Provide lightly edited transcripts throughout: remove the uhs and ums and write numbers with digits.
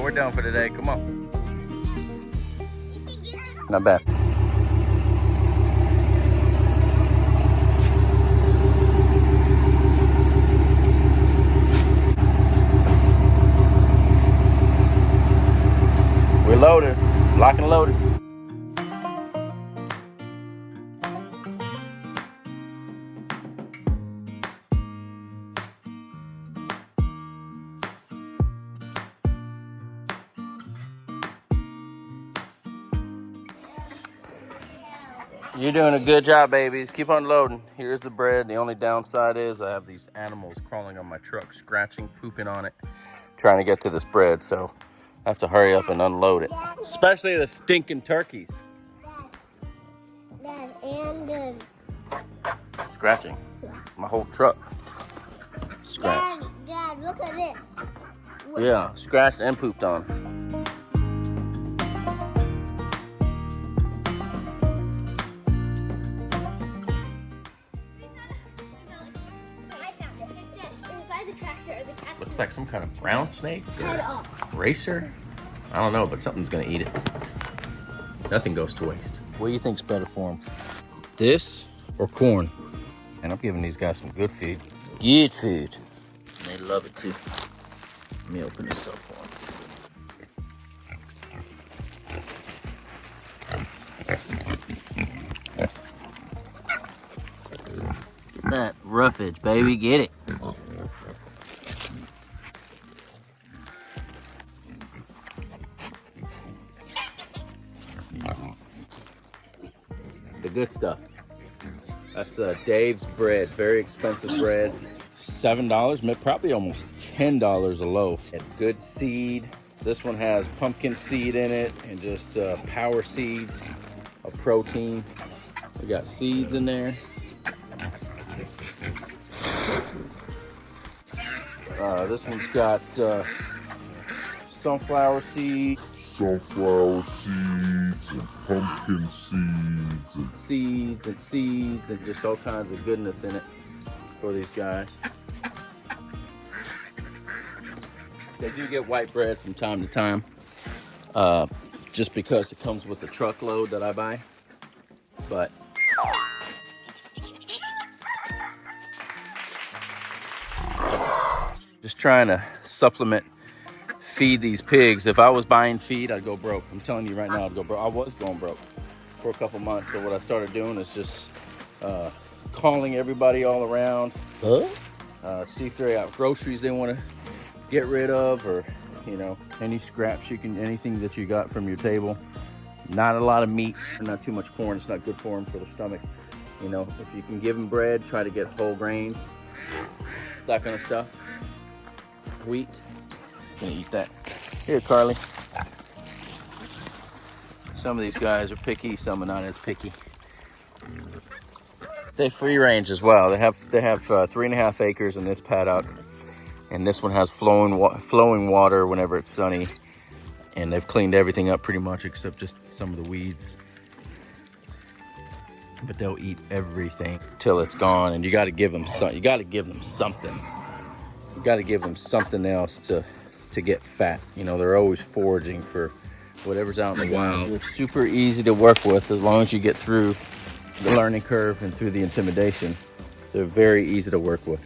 we're done for today. Come on. Not bad. We're loaded. Lock and loaded. You're doing a good job, babies. Keep on loading. Here's the bread. The only downside is I have these animals crawling on my truck, scratching, pooping on it, trying to get to this bread. So I have to hurry up and unload it. Especially the stinking turkeys. Dad, and Scratching. My whole truck. Scratched. Dad, look at this. Yeah, scratched and pooped on. Looks like some kind of brown snake or racer. I don't know, but something's gonna eat it. Nothing goes to waste. What do you think's better for them? This or corn? And I'm giving these guys some good food. Good food. And they love it too. Let me open this up for them. Get that roughage, baby. Get it. The good stuff. That's Dave's bread. Very expensive bread. $7, probably almost $10 a loaf. And good seed. This one has pumpkin seed in it and just power seeds of protein. We got seeds in there. This one's got sunflower seeds. Sunflower seeds and pumpkin seeds and just all kinds of goodness in it for these guys. They do get white bread from time to time, just because it comes with the truckload that I buy. But just trying to supplement, feed these pigs. If I was buying feed, I'd go broke. I'm telling you right now, I'd go broke. I was going broke for a couple months. So what I started doing is just calling everybody all around, see if they got groceries they want to get rid of, or any scraps anything that you got from your table. Not a lot of meat, not too much corn. It's not good for them, for their stomachs. If you can give them bread, try to get whole grains, that kind of stuff. Wheat. Gonna eat that. Here, Carly. Some of these guys are picky, some are not as picky. They free range as well. They have 3.5 acres in this paddock, and this one has flowing water whenever it's sunny. And they've cleaned everything up pretty much except just some of the weeds. But they'll eat everything till it's gone, and you got to give them something. You got to give them something. You got to give them something else to get fat. They're always foraging for whatever's out in the wild. They're super easy to work with as long as you get through the learning curve and through the intimidation. They're very easy to work with.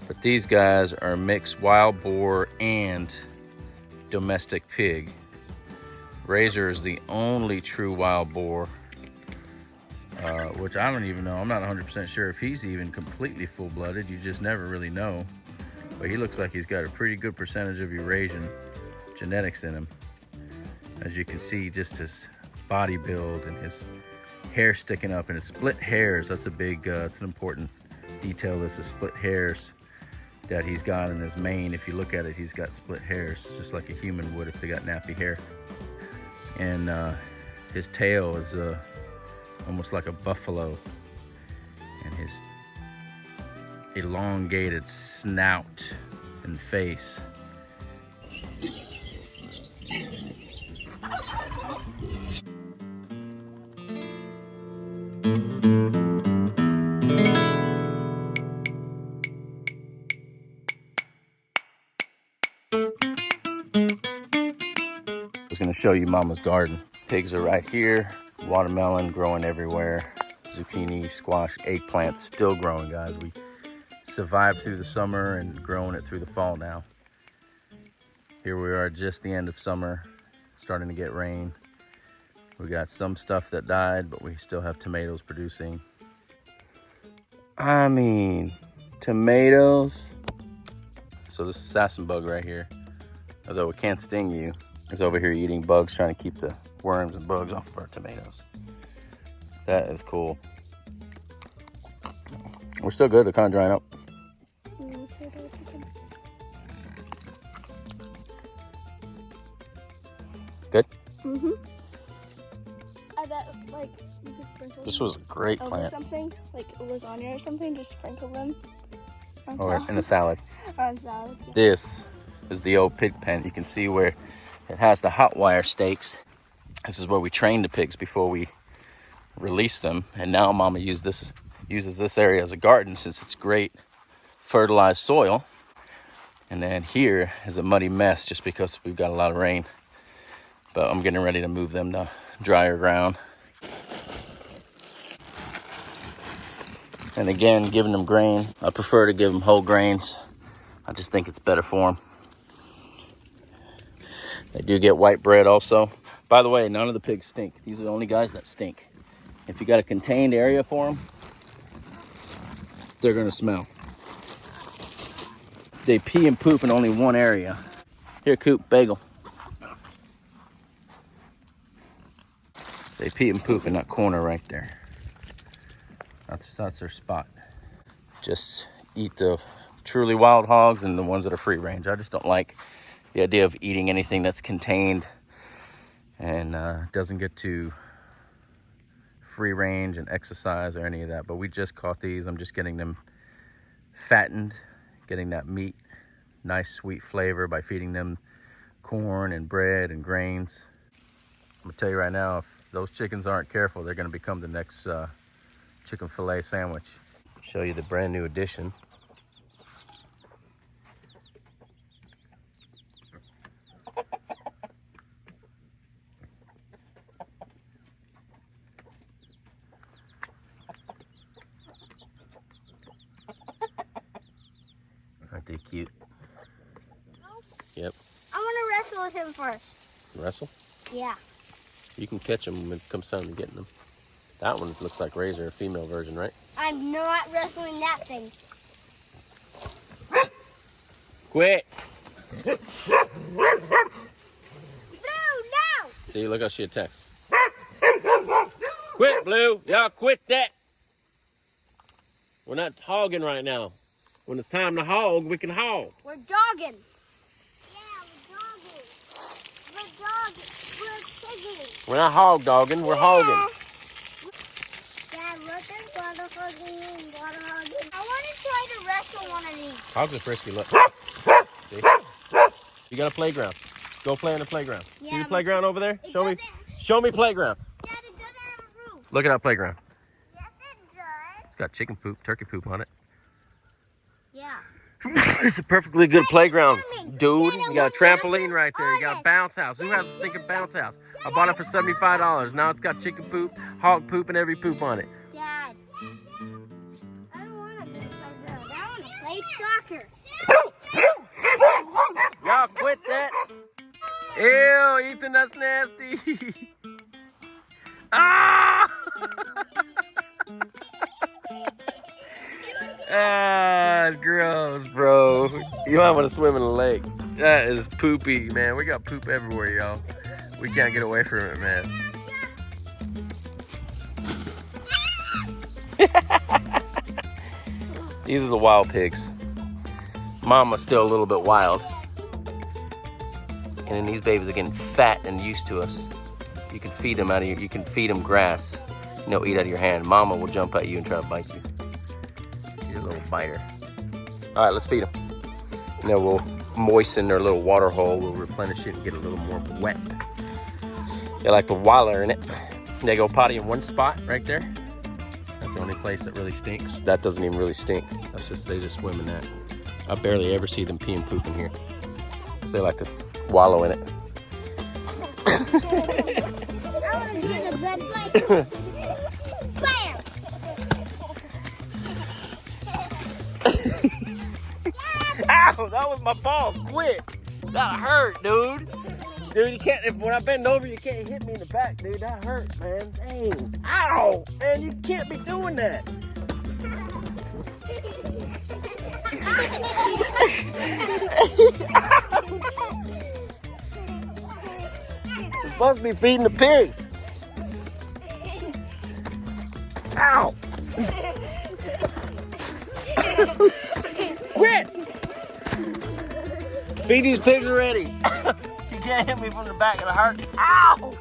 But these guys are mixed wild boar and domestic pig. Razor is the only true wild boar, which I don't even know. I'm not 100% sure if he's even completely full-blooded. You just never really know. But he looks like he's got a pretty good percentage of Eurasian genetics in him. As you can see, just his body build and his hair sticking up and his split hairs. That's a big, it's an important detail. This is split hairs that he's got in his mane. If you look at it, he's got split hairs, just like a human would if they got nappy hair. And his tail is almost like a buffalo, and his elongated snout and face. gonna show you Mama's garden. Pigs are right here. Watermelon growing everywhere. Zucchini, squash, eggplant still growing, guys. We survived through the summer and growing it through the fall now. Here we are just the end of summer, starting to get rain. We got some stuff that died, but we still have tomatoes producing. I mean, tomatoes. So this assassin bug right here, although it can't sting you, is over here eating bugs, trying to keep the worms and bugs off of our tomatoes. That is cool. We're still good, they're kind of drying up. Good? Mm-hmm. I bet, like, you could sprinkle This was a great over plant. something, like lasagna or something, just sprinkle them. Or in a salad. On salad. Yeah. This is the old pig pen. You can see where it has the hot wire stakes. This is where we trained the pigs before we released them. And now Mama uses this area as a garden since it's great fertilized soil. And then here is a muddy mess just because we've got a lot of rain. But I'm getting ready to move them to drier ground. And again, giving them grain. I prefer to give them whole grains. I just think it's better for them. They do get white bread also. By the way, none of the pigs stink. These are the only guys that stink. If you got a contained area for them, they're gonna smell. They pee and poop in only one area. Here, Coop, bagel. They pee and poop in that corner right there. That's their spot. Just eat the truly wild hogs and the ones that are free range. I just don't like the idea of eating anything that's contained and doesn't get to free range and exercise or any of that. But we just caught these. I'm just getting them fattened, getting that meat, nice sweet flavor by feeding them corn and bread and grains. I'm gonna tell you right now, if those chickens aren't careful, they're gonna become the next chicken fillet sandwich. Show you the brand new addition. Aren't they cute? Yep. I want to wrestle with him first. Wrestle? Yeah. You can catch them when it comes time to getting them. That one looks like Razor, a female version, right? I'm not wrestling that thing. Quit! Blue, no! See, look how she attacks. Quit, Blue! Y'all quit that! We're not hogging right now. When it's time to hog, we can hog. We're dogging. Yeah, we're dogging. We're dogging. We're pigging. We're not hog dogging, we're hogging. Dad, look at water hogging, water hogging. I want to try to wrestle one of these. Hogs are frisky, look. See? You got a playground. Go play on the playground. Yeah, See the playground over there? It Show me playground. Dad, it doesn't have a roof. Look at that playground. Yes, it does. It's got chicken poop, turkey poop on it. Yeah. It's a perfectly good playground, dude. Dad, You got a trampoline remember right there. You got a honest. bounce house. Who has a stinking bounce house? I bought it for $75. Now it's got chicken poop, hog poop, and every poop on it. Dad, I don't want to play playground. I want to play soccer. Y'all quit that. Ew, Ethan, that's nasty. Ah! Ah, it's gross, bro. You might want to swim in the lake. That is poopy, man. We got poop everywhere, y'all. We can't get away from it, man. These are the wild pigs. Mama's still a little bit wild. And then these babies are getting fat and used to us. You can feed them you can feed them grass. And they'll eat out of your hand. Mama will jump at you and try to bite you. She's a little biter. All right, let's feed them. And then we'll moisten their little water hole. We'll replenish it and get it a little more wet. They like the water in it. They go potty in one spot right there. That's the only place that really stinks. That doesn't even really stink. They just swim in that. I barely ever see them pee and poop in here. So they like to wallow in it. want to do the red light. Bam! Ow, that was my balls. Quit. That hurt, dude. Dude, you can't, when I bend over, you can't hit me in the back, dude. That hurt, man. Dang. Ow, man, you can't be doing that. You're supposed to be feeding the pigs. Ow. Quit. Feed these pigs already. You can't hit me from the back of the heart. Ow!